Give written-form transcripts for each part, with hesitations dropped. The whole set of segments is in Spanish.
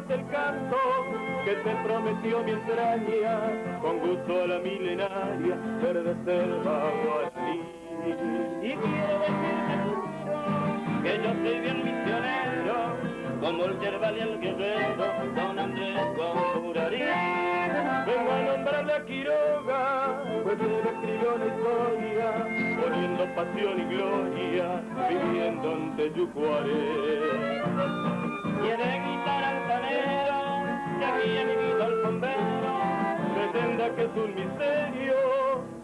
es el canto que te prometió mi entraña, con gusto a la milenaria, verde selva guaraní. Y quiero decirte que yo soy bien misionero, como el yerbal y el guerrero, don Andrés Gondurarí. Vengo a nombrarle a Quiroga, pues él escribió la historia, poniendo pasión y gloria, viviendo en Teyucuaré. Quiere guitar altanero, que había vivido al bombero, Pretenda que es un misterio,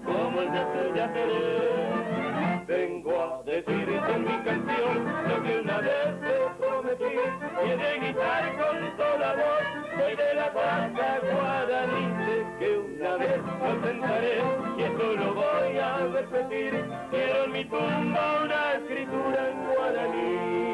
como el de Yateré. vengo a decirte en mi canción lo que una vez te prometí, y he de guitar con toda voz, soy de la raza guaraní, sé que una vez lo tentaré, y esto lo voy a repetir, quiero en mi tumba una escritura en guaraní.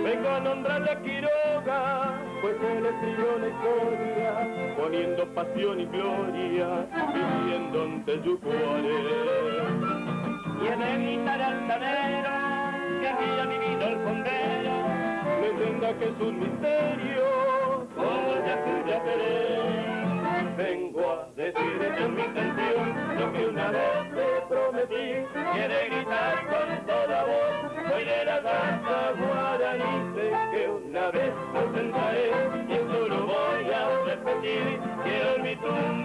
Vengo a nombrarle a Quiroga, pues él escribió la historia, poniendo pasión y gloria, viviendo en Teyucuaré. Quiere guitar altanero, que había vivido el bombero, Leyenda que es un misterio, como el de Yateré. vengo a decirte en mi canción lo que una vez te prometí, Quiere gritar con toda voz, soy de la raza guaraní, sé que una vez lo tentaré, y esto lo voy a repetir, quiero en mi tumba